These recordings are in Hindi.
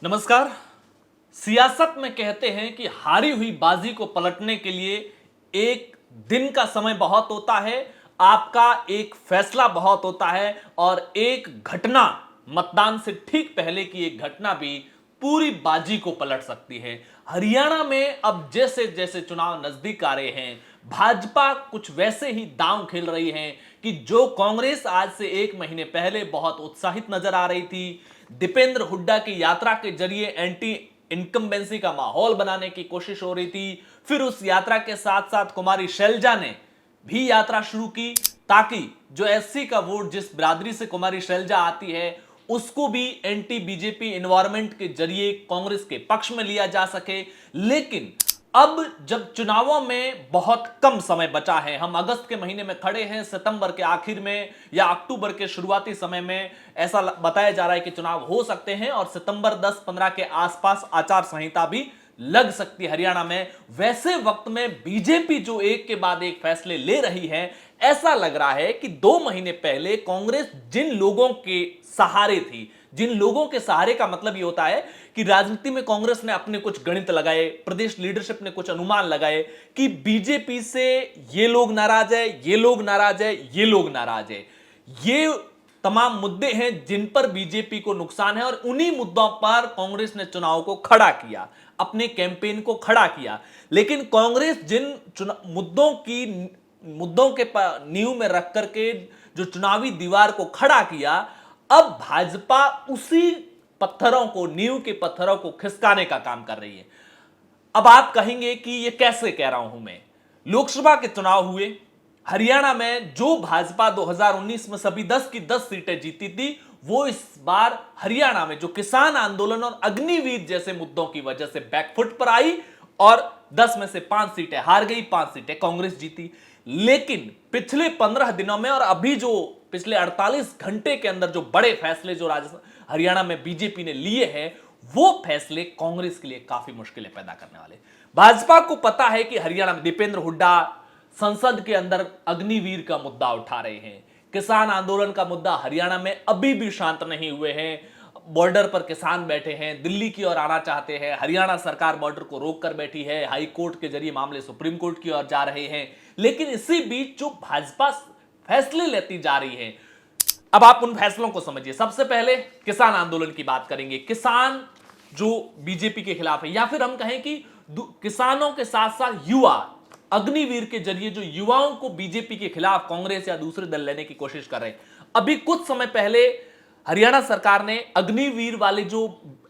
नमस्कार। सियासत में कहते हैं कि हारी हुई बाजी को पलटने के लिए एक दिन का समय बहुत होता है, आपका एक फैसला बहुत होता है और एक घटना, मतदान से ठीक पहले की एक घटना भी पूरी बाजी को पलट सकती है। हरियाणा में अब जैसे जैसे चुनाव नजदीक आ रहे हैं, भाजपा कुछ वैसे ही दांव खेल रही है कि जो कांग्रेस आज से एक महीने पहले बहुत उत्साहित नजर आ रही थी, दीपेंद्र हुड्डा की यात्रा के जरिए एंटी इनकम्बेंसी का माहौल बनाने की कोशिश हो रही थी। फिर उस यात्रा के साथ साथ कुमारी शैलजा ने भी यात्रा शुरू की ताकि जो एससी का वोट जिस बिरादरी से कुमारी शैलजा आती है उसको भी एंटी बीजेपी एनवायरमेंट के जरिए कांग्रेस के पक्ष में लिया जा सके। लेकिन अब जब चुनावों में बहुत कम समय बचा है, हम अगस्त के महीने में खड़े हैं, सितंबर के आखिर में या अक्टूबर के शुरुआती समय में ऐसा बताया जा रहा है कि चुनाव हो सकते हैं और सितंबर 10-15 के आसपास आचार संहिता भी लग सकती है हरियाणा में। वैसे वक्त में बीजेपी जो एक के बाद एक फैसले ले रही है, ऐसा लग रहा है कि 2 महीने पहले कांग्रेस जिन लोगों के सहारे थी, जिन लोगों के सहारे का मतलब ये होता है कि राजनीति में कांग्रेस ने अपने कुछ गणित लगाए, प्रदेश लीडरशिप ने कुछ अनुमान लगाए कि बीजेपी से ये लोग नाराज है, ये लोग नाराज है, ये लोग नाराज है, ये तमाम मुद्दे हैं जिन पर बीजेपी को नुकसान है और उन्हीं मुद्दों पर कांग्रेस ने चुनाव को खड़ा किया, अपने कैंपेन को खड़ा किया। लेकिन कांग्रेस जिन मुद्दों के नींव में रख करके जो चुनावी दीवार को खड़ा किया, अब भाजपा उसी पत्थरों को, नींव के पत्थरों को खिसकाने का काम कर रही है। अब आप कहेंगे कि ये कैसे कह रहा हूं मैं। लोकसभा के चुनाव हुए हरियाणा में, जो भाजपा 2019 में सभी 10 की 10 सीटें जीती थी, वो इस बार हरियाणा में जो किसान आंदोलन और अग्निवीर जैसे मुद्दों की वजह से बैकफुट पर आई और 10 में से 5 सीटें हार गई, 5 सीटें कांग्रेस जीती। लेकिन पिछले 15 दिनों में और अभी जो पिछले 48 घंटे के अंदर जो बड़े फैसले जो हरियाणा में बीजेपी ने लिए हैं, वो फैसले कांग्रेस के लिए काफी मुश्किलें पैदा करने वाले। भाजपा को पता है कि हरियाणा में दीपेंद्र हुड्डा संसद के अंदर अग्निवीर का मुद्दा उठा रहे हैं, किसान आंदोलन का मुद्दा हरियाणा में अभी भी शांत नहीं हुए हैं, बॉर्डर पर किसान बैठे हैं, दिल्ली की ओर आना चाहते हैं, हरियाणा सरकार बॉर्डर को रोक कर बैठी है, हाई कोर्ट के जरिए मामले सुप्रीम कोर्ट की ओर जा रहे हैं। लेकिन इसी बीच जो भाजपा फैसले लेती जा रही है, अब आप उन फैसलों को समझिए। सबसे पहले किसान आंदोलन की बात करेंगे। किसान जो बीजेपी के खिलाफ है, या फिर हम कहें कि किसानों के साथ साथ युवा, अग्निवीर के जरिए जो युवाओं को बीजेपी के खिलाफ कांग्रेस या दूसरे दल लेने की कोशिश कर रहे हैं। अभी कुछ समय पहले हरियाणा सरकार ने अग्निवीर वाले जो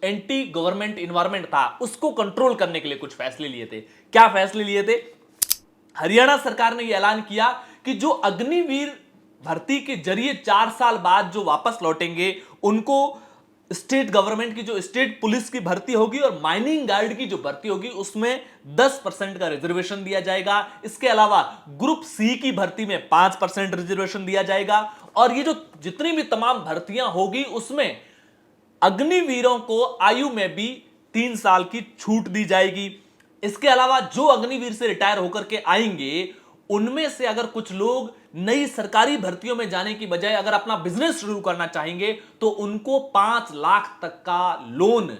एंटी गवर्नमेंट इन्वायरमेंट था उसको कंट्रोल करने के लिए कुछ फैसले लिए थे। क्या फैसले लिए थे? हरियाणा सरकार ने यह ऐलान किया कि जो अग्निवीर भर्ती के जरिए 4 साल बाद जो वापस लौटेंगे, उनको स्टेट गवर्नमेंट की जो स्टेट पुलिस की भर्ती होगी और माइनिंग गार्ड की जो भर्ती होगी उसमें 10% का रिजर्वेशन दिया जाएगा। इसके अलावा ग्रुप सी की भर्ती में 5% रिजर्वेशन दिया जाएगा और ये जो जितनी भी तमाम भर्तियां होगी उसमें अग्निवीरों को आयु में भी 3 साल की छूट दी जाएगी। इसके अलावा जो अग्निवीर से रिटायर होकर के आएंगे, उनमें से अगर कुछ लोग नई सरकारी भर्तियों में जाने की बजाय अगर अपना बिजनेस शुरू करना चाहेंगे तो उनको 5 लाख तक का लोन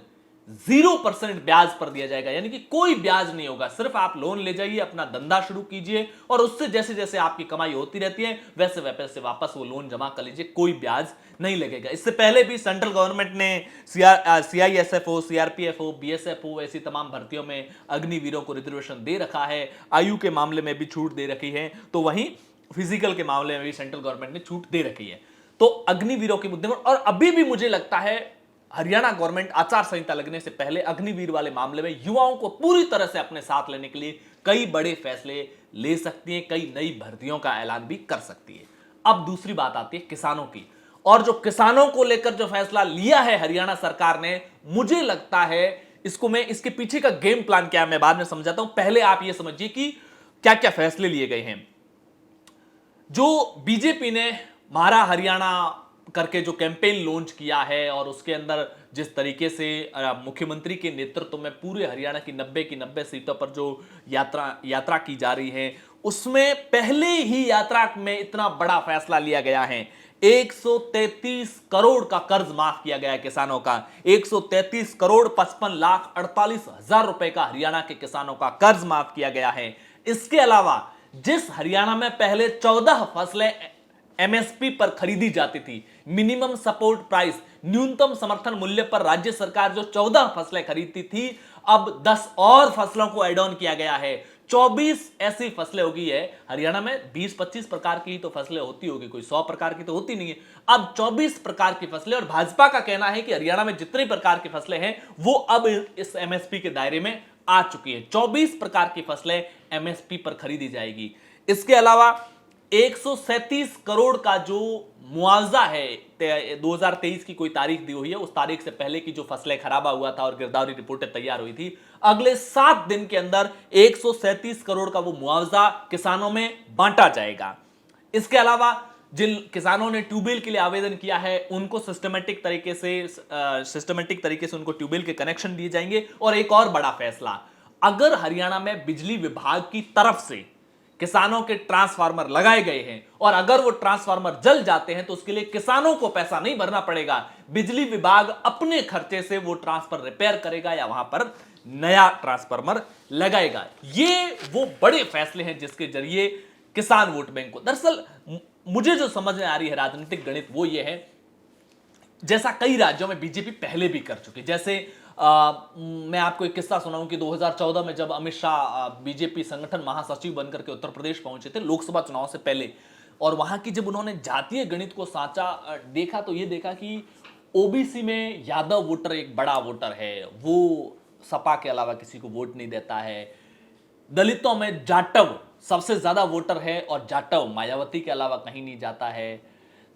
0% ब्याज पर दिया जाएगा। यानी कि कोई ब्याज नहीं होगा, सिर्फ आप लोन ले जाइए, अपना धंधा शुरू कीजिए और उससे जैसे जैसे आपकी कमाई होती रहती है वैसे वैसे वापस वो लोन जमा कर लीजिए, कोई ब्याज नहीं लगेगा। इससे पहले भी सेंट्रल गवर्नमेंट ने CISF हो, CRPF हो, BSF हो, ऐसी तमाम भर्तियों में अग्निवीरों को रिजर्वेशन दे रखा है, आयु के मामले में भी छूट दे रखी है, तो वहीं फिजिकल के मामले में भी सेंट्रल गवर्नमेंट ने छूट दे रखी है। तो अग्निवीरों के मुद्दे में और अभी भी मुझे लगता है हरियाणा गवर्नमेंट आचार संहिता लगने से पहले अग्निवीर वाले मामले में युवाओं को पूरी तरह से अपने साथ लेने के लिए कई बड़े फैसले ले सकती है, कई नई भर्तियों का ऐलान भी कर सकती है। अब दूसरी बात आती है किसानों की, और जो किसानों को लेकर जो फैसला लिया है हरियाणा सरकार ने, मुझे लगता है इसके पीछे का गेम प्लान क्या है मैं बाद में समझाता हूं। पहले आप यह समझिए कि क्या क्या फैसले लिए गए हैं। जो बीजेपी ने मारा हरियाणा करके जो कैंपेन लॉन्च किया है और उसके अंदर जिस तरीके से मुख्यमंत्री के नेतृत्व में पूरे हरियाणा की 90 की 90 सीटों पर जो यात्रा की जा रही है, उसमें पहले ही यात्रा में इतना बड़ा फैसला लिया गया है 133 करोड़ का कर्ज माफ किया गया है किसानों का। 133 करोड़ 55,48,000 रुपए का हरियाणा के किसानों का कर्ज माफ किया गया है। इसके अलावा जिस हरियाणा में पहले 14 फसलें एमएसपी पर खरीदी जाती थी, मिनिमम सपोर्ट प्राइस, न्यूनतम समर्थन मूल्य पर राज्य सरकार जो 14 फसलें खरीदती थी, अब 10 और फसलों को एड ऑन किया गया है। 24 ऐसी फसलें होगी है। हरियाणा में 20-25 प्रकार की ही तो फसलें होती होगी, कोई 100 प्रकार की तो होती नहीं है। अब 24 प्रकार की फसलें, और भाजपा का कहना है कि हरियाणा में जितनी प्रकार की फसलें हैं वो अब इस एमएसपी के दायरे में आ चुकी है। 24 प्रकार की फसलें एमएसपी पर खरीदी जाएगी। इसके अलावा 137 करोड़ का जो मुआवजा है, 2023 की कोई तारीख दी हुई है, उस तारीख से पहले की जो फसलें खराबा हुआ था और गिरदावरी रिपोर्टें तैयार हुई थी, अगले 7 दिन के अंदर 137 करोड़ का वो मुआवजा किसानों में बांटा जाएगा। इसके अलावा जिन किसानों ने ट्यूबवेल के लिए आवेदन किया है उनको सिस्टमेटिक तरीके से उनको ट्यूबवेल के कनेक्शन दिए जाएंगे। और एक और बड़ा फैसला, अगर हरियाणा में बिजली विभाग की तरफ से किसानों के ट्रांसफार्मर लगाए गए हैं और अगर वो ट्रांसफार्मर जल जाते हैं तो उसके लिए किसानों को पैसा नहीं भरना पड़ेगा, बिजली विभाग अपने खर्चे से वो ट्रांसफार्मर रिपेयर करेगा या वहां पर नया ट्रांसफार्मर लगाएगा। ये वो बड़े फैसले हैं जिसके जरिए किसान वोट बैंक को, दरअसल मुझे जो समझ में आ रही है राजनीतिक गणित वो ये है, जैसा कई राज्यों में बीजेपी पहले भी कर चुकी। जैसे मैं आपको एक किस्सा सुनाऊं कि 2014 में जब अमित शाह बीजेपी संगठन महासचिव बनकर के उत्तर प्रदेश पहुंचे थे लोकसभा चुनाव से पहले, और वहां की जब उन्होंने जातीय गणित को सांचा देखा तो ये देखा कि ओबीसी में यादव वोटर एक बड़ा वोटर है, वो सपा के अलावा किसी को वोट नहीं देता है। दलितों में जाटव सबसे ज्यादा वोटर है और जाटव मायावती के अलावा कहीं नहीं जाता है।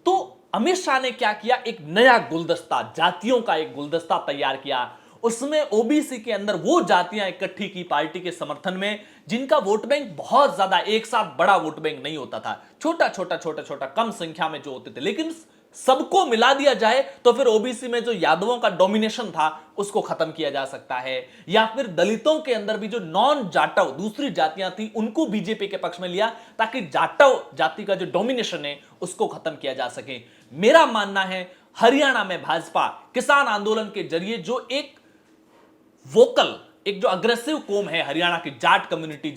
तो अमित शाह ने क्या किया, एक नया गुलदस्ता, जातियों का एक गुलदस्ता तैयार किया। उसमें ओबीसी के अंदर वो जातियां इकट्ठी की पार्टी के समर्थन में जिनका वोट बैंक बहुत ज्यादा, एक साथ बड़ा वोट बैंक नहीं होता था, छोटा छोटा कम संख्या में जो होते थे, लेकिन सबको मिला दिया जाए तो फिर ओबीसी में जो यादवों का डोमिनेशन था उसको खत्म किया जा सकता है। या फिर दलितों के अंदर भी जो नॉन जाटव दूसरी जातियां थी उनको बीजेपी के पक्ष में लिया ताकि जाटव जाति का जो डोमिनेशन है उसको खत्म किया जा सके। मेरा मानना है हरियाणा में भाजपा किसान आंदोलन के जरिए जो एक वोकल, एक जो अग्रेसिव कौम है हरियाणा की जाट कम्युनिटी,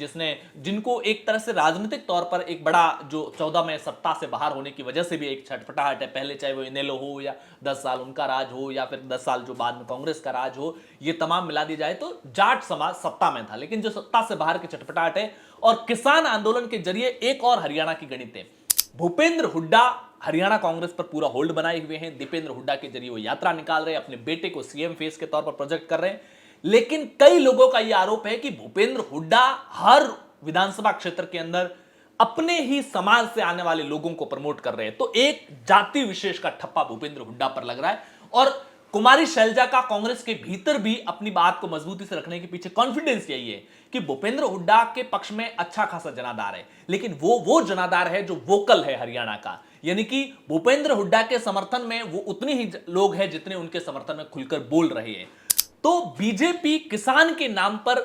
जिनको एक तरह से राजनीतिक तौर पर एक बड़ा जो 14 में सत्ता से बाहर होने की वजह से भी एक छटपटाहट है, पहले चाहे वो इनेलो हो या 10 साल उनका राज हो या फिर 10 साल जो बाद में कांग्रेस का राज हो, ये तमाम मिला दी जाए तो जाट समाज सत्ता में था, लेकिन जो सत्ता से बाहर की छटपटाहट है और किसान आंदोलन के जरिए एक और हरियाणा की गणित है। भूपेंद्र हुड्डा हरियाणा कांग्रेस पर पूरा होल्ड बनाए हुए हैं, दीपेंद्र हुड्डा के जरिए वो यात्रा निकाल रहे हैं, अपने बेटे को सीएम फेस के तौर पर प्रोजेक्ट कर रहे हैं। लेकिन कई लोगों का यह आरोप है कि भूपेंद्र हुड्डा हर विधानसभा क्षेत्र के अंदर अपने ही समाज से आने वाले लोगों को प्रमोट कर रहे हैं, तो एक जाति विशेष का ठप्पा भूपेंद्र हुड्डा पर लग रहा है। और कुमारी शैलजा का कांग्रेस के भीतर भी अपनी बात को मजबूती से रखने के पीछे कॉन्फिडेंस यही है कि भूपेंद्र हुड्डा के पक्ष में अच्छा खासा जनाधार है, लेकिन वो जनाधार है जो वोकल है हरियाणा का, यानी कि भूपेंद्र हुड्डा के समर्थन में वो उतने ही लोग हैं जितने उनके समर्थन में खुलकर बोल रहे हैं। तो बीजेपी किसान के नाम पर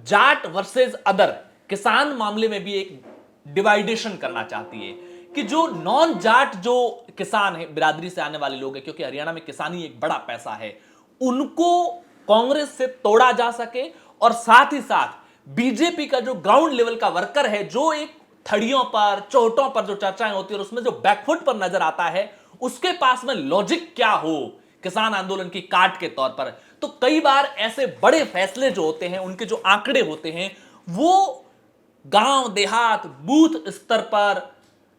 जाट वर्सेस अदर, किसान मामले में भी एक डिवाइडेशन करना चाहती है कि जो नॉन जाट जो किसान है, बिरादरी से आने वाले लोग हैं, क्योंकि हरियाणा में किसानी एक बड़ा पैसा है, उनको कांग्रेस से तोड़ा जा सके और साथ ही साथ बीजेपी का जो ग्राउंड लेवल का वर्कर है, जो एक थड़ियों पर चोटों पर जो चर्चाएं होती है और उसमें जो बैकफुट पर नजर आता है, उसके पास में लॉजिक क्या हो किसान आंदोलन की काट के तौर पर। तो कई बार ऐसे बड़े फैसले जो होते हैं, उनके जो आंकड़े होते हैं, वो गांव देहात बूथ स्तर पर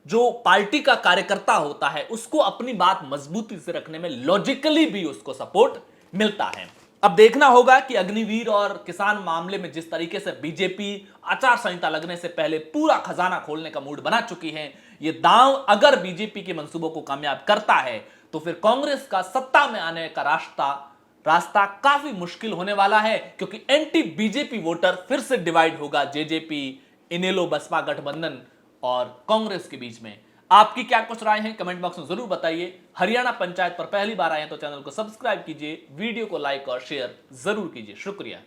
जो पार्टी का कार्यकर्ता होता है उसको अपनी बात मजबूती से रखने में लॉजिकली भी उसको सपोर्ट मिलता है। अब देखना होगा कि अग्निवीर और किसान मामले में जिस तरीके से बीजेपी आचार संहिता लगने से पहले पूरा खजाना खोलने का मूड बना चुकी है, ये दांव अगर बीजेपी के मंसूबों को कामयाब करता है तो फिर कांग्रेस का सत्ता में आने का रास्ता काफी मुश्किल होने वाला है, क्योंकि एंटी बीजेपी वोटर फिर से डिवाइड होगा जेजेपी, इनेलो बसपा गठबंधन और कांग्रेस के बीच में। आपकी क्या कुछ राय है कमेंट बॉक्स में जरूर बताइए। हरियाणा पंचायत पर पहली बार आए हैं तो चैनल को सब्सक्राइब कीजिए, वीडियो को लाइक और शेयर जरूर कीजिए। शुक्रिया।